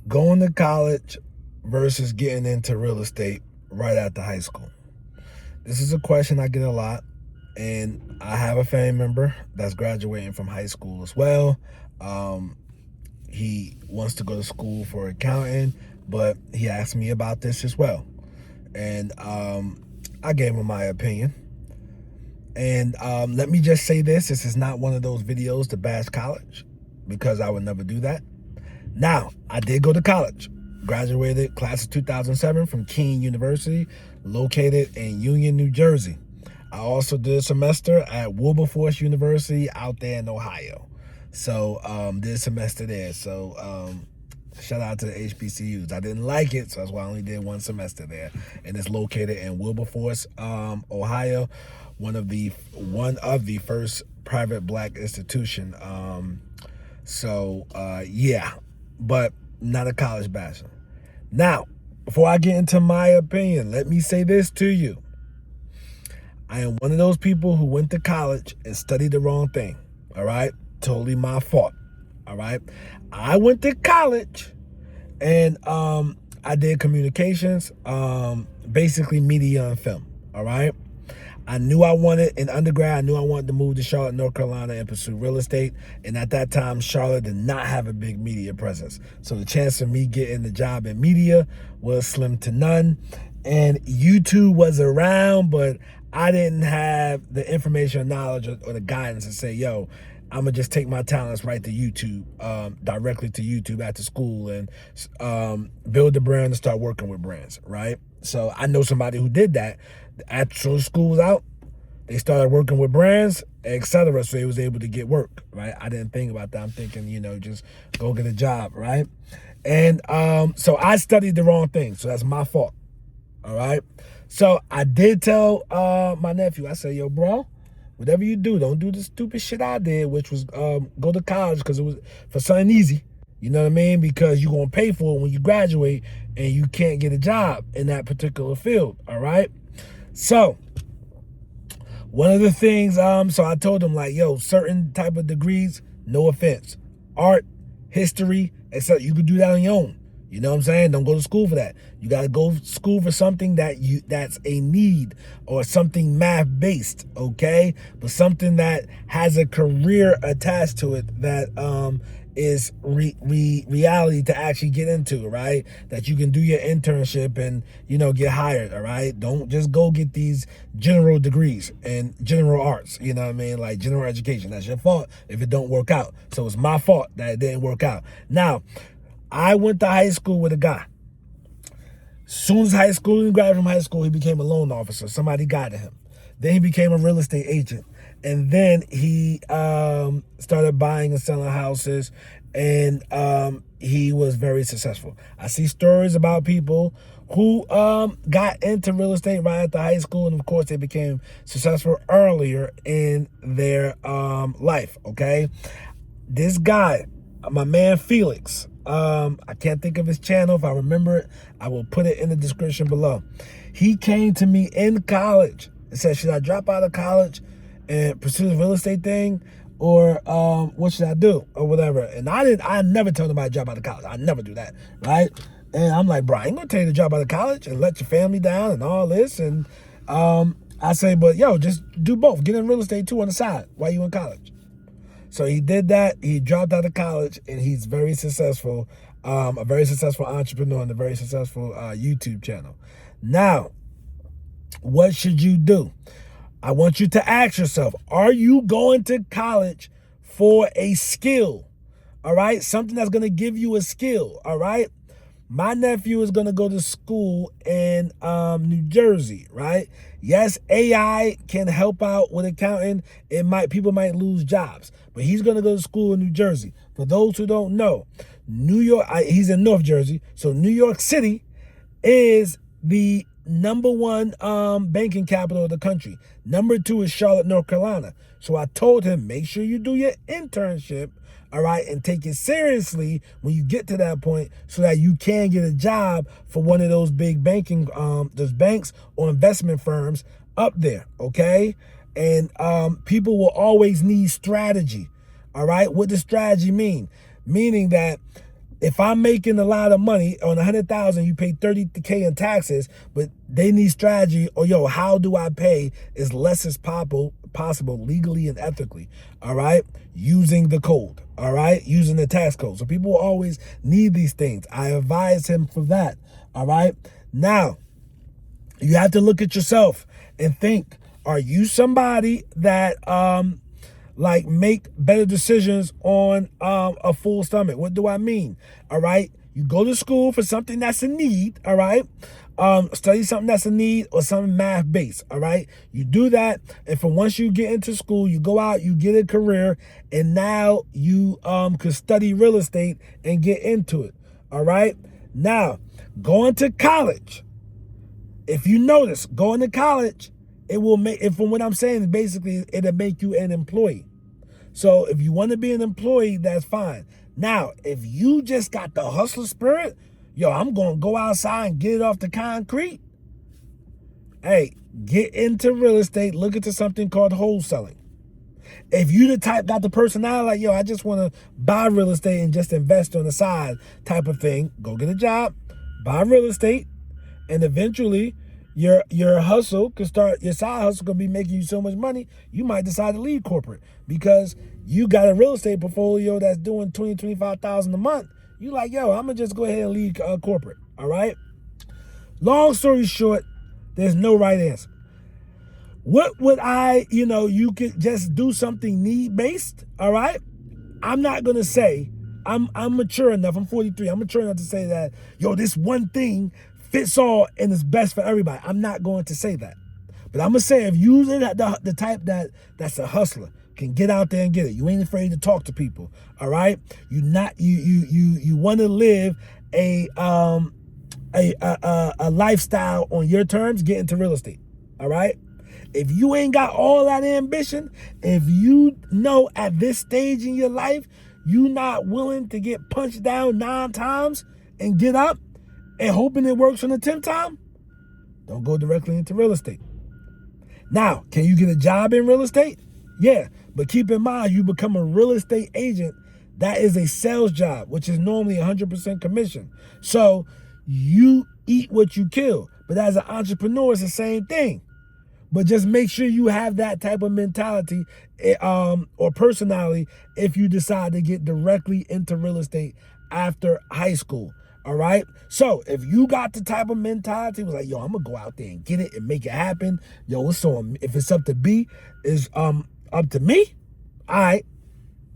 Going to college versus getting into real estate right after high school. This is a question I get a lot, and I have a family member that's graduating from high school as well. Um, he wants to go to school for accounting, but he asked me about this as well. And I gave him my opinion. And let me just say this is not one of those videos to bash college, because I would never do that. Now, I did go to college. Graduated class of 2007 from Keene University, located in Union, New Jersey. I also did a semester at Wilberforce University out there in Ohio. So, did a semester there. So, shout out to the HBCUs. I didn't like it, so that's why I only did one semester there. And it's located in Wilberforce, Ohio, one of the first private black institution. Yeah, but not a college basher. Now, before I get into my opinion, let me say this to you. I am one of those people who went to college and studied the wrong thing. All right? Totally my fault. All right? I went to college and I did communications, basically media and film. All right? I knew I wanted, in undergrad, I knew I wanted to move to Charlotte, North Carolina and pursue real estate. And at that time, Charlotte did not have a big media presence. So the chance of me getting the job in media was slim to none. And YouTube was around, but I didn't have the information or knowledge or the guidance to say, yo, I'm going to just take my talents right to YouTube, directly to YouTube after school, and build a brand and start working with brands, right? So I know somebody who did that. After school was out, they started working with brands, etc. So they was able to get work, right? I didn't think about that. I'm thinking, just go get a job, right? And so I studied the wrong thing. So that's my fault, all right? So I did tell my nephew, I said, yo, bro, whatever you do, don't do the stupid shit I did, which was go to college because it was for something easy. You know what I mean? Because you're going to pay for it when you graduate and you can't get a job in that particular field, all right? So one of the things, so I told him, like, yo, certain type of degrees, no offense, art, history, etc. You could do that on your own. You know what I'm saying? Don't go to school for that. You got to go to school for something that's a need, or something math-based, okay? But something that has a career attached to it that is reality to actually get into, right? That you can do your internship and, get hired, all right? Don't just go get these general degrees and general arts, you know what I mean? Like general education. That's your fault if it don't work out. So it's my fault that it didn't work out. Now, I went to high school with a guy. Soon as he graduated from high school, he became a loan officer. Somebody guided him. Then he became a real estate agent. And then he started buying and selling houses, and he was very successful. I see stories about people who got into real estate right after high school, and of course they became successful earlier in their life, okay? This guy, my man Felix, I can't think of his channel. If I remember it, I will put it in the description below. He came to me in college and said, should I drop out of college and pursue the real estate thing, or what should I do, or whatever? And I never tell nobody to drop out of college. I never do that, right? And I'm like, bro, I ain't gonna tell you to drop out of college and let your family down and all this. And I say, but yo, just do both. Get in real estate too on the side while you in college. So he did that. He dropped out of college, and he's very successful, a very successful entrepreneur and a very successful YouTube channel. Now, what should you do? I want you to ask yourself, are you going to college for a skill? All right? Something that's going to give you a skill. All right? My nephew is going to go to school in New Jersey, right? Yes, AI can help out with accounting. People might lose jobs, but he's going to go to school in New Jersey. For those who don't know, New York, he's in North Jersey, so New York City is the number one banking capital of the country. Number 2 is Charlotte, North Carolina. So I told him, make sure you do your internship, all right, and take it seriously when you get to that point, so that you can get a job for one of those big banking, those banks or investment firms up there, okay? And people will always need strategy, all right? What does strategy mean? Meaning that if I'm making a lot of money on 100,000, you pay 30K in taxes, but they need strategy. Or how do I pay as less as possible legally and ethically? All right, using the code. All right, using the tax code. So people always need these things. I advise him for that. All right, now you have to look at yourself and think: are you somebody that make better decisions on a full stomach? What do I mean? All right, you go to school for something that's a need. All right, study something that's a need or something math based. All right, you do that, and from once you get into school, you go out, you get a career, and now you could study real estate and get into it. All right, now going to college. If you notice, going to college, it will make, if from what I'm saying, basically it'll make you an employee. So if you want to be an employee, that's fine. Now, if you just got the hustler spirit, I'm going to go outside and get it off the concrete. Hey, get into real estate, look into something called wholesaling. If you the type got the personality like, I just want to buy real estate and just invest on the side type of thing, go get a job, buy real estate, and eventually your hustle could start, your side hustle could be making you so much money, you might decide to leave corporate because you got a real estate portfolio that's doing $20,000-$25,000 a month. You like, I'm going to just go ahead and leave corporate, all right? Long story short, there's no right answer. What would you could just do something need-based, all right? I'm not going to say, I'm mature enough, I'm 43, I'm mature enough to say that, this one thing fits all and is best for everybody. I'm not going to say that. But I'm going to say if you're the type that's a hustler, can get out there and get it. You ain't afraid to talk to people, all right? You want to live a lifestyle on your terms, get into real estate, all right? If you ain't got all that ambition, if you know at this stage in your life, you not willing to get punched down 9 times and get up and hoping it works on the 10th time, don't go directly into real estate. Now, can you get a job in real estate? Yeah, but keep in mind, you become a real estate agent. That is a sales job, which is normally 100% commission. So you eat what you kill. But as an entrepreneur, it's the same thing. But just make sure you have that type of mentality or personality if you decide to get directly into real estate after high school. All right. So if you got the type of mentality was like, I'm gonna go out there and get it and make it happen. If it's up to B, is up to me. All right.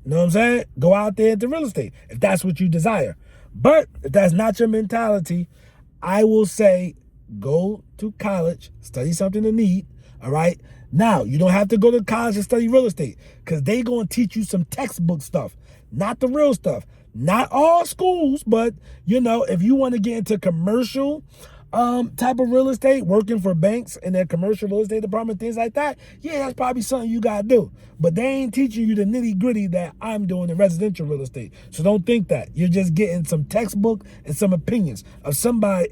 You know what I'm saying? Go out there into real estate if that's what you desire. But if that's not your mentality, I will say go to college, study something to need. All right. Now, you don't have to go to college and study real estate because they going to teach you some textbook stuff, not the real stuff. Not all schools, but, if you want to get into commercial type of real estate, working for banks in their commercial real estate department, things like that, that's probably something you got to do. But they ain't teaching you the nitty gritty that I'm doing in residential real estate. So don't think that. You're just getting some textbook and some opinions of somebody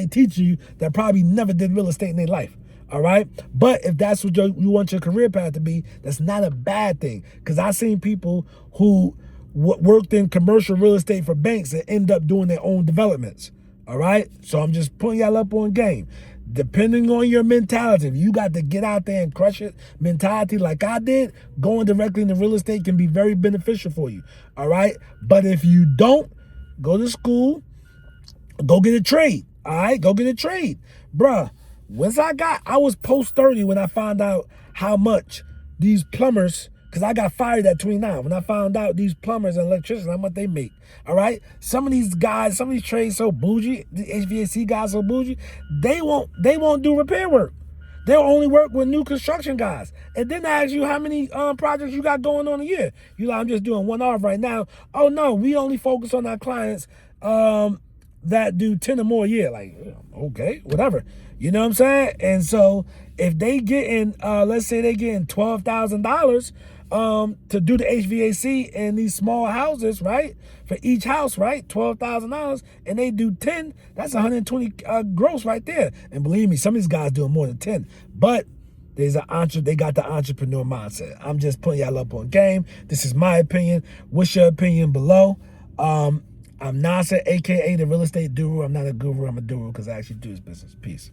teaching you that probably never did real estate in their life. All right. But if that's what you want your career path to be, that's not a bad thing. Because I've seen people who worked in commercial real estate for banks and end up doing their own developments. All right. So I'm just putting y'all up on game. Depending on your mentality, if you got to get out there and crush it mentality like I did, going directly into real estate can be very beneficial for you. All right. But if you don't, go to school, go get a trade. All right. Go get a trade. Bruh, I was post 30 when I found out how much these plumbers, because I got fired at 29. When I found out these plumbers and electricians, how much they make. All right. Some of these guys, some of these trades so bougie, the HVAC guys so bougie, they won't do repair work. They'll only work with new construction guys. And then they ask you how many projects you got going on a year. You like, I'm just doing one off right now. Oh no, we only focus on our clients that do 10 or more a year. Like, okay, whatever. You know what I'm saying? And so if they getting, let's say they getting $12,000 to do the HVAC in these small houses, right? For each house, right? $12,000, and they do 10, that's 120 gross right there. And believe me, some of these guys doing more than 10. But they got the entrepreneur mindset. I'm just putting y'all up on game. This is my opinion. What's your opinion below? I'm Nasser, aka the real estate guru. I'm not a guru, I'm a guru because I actually do this business. Peace.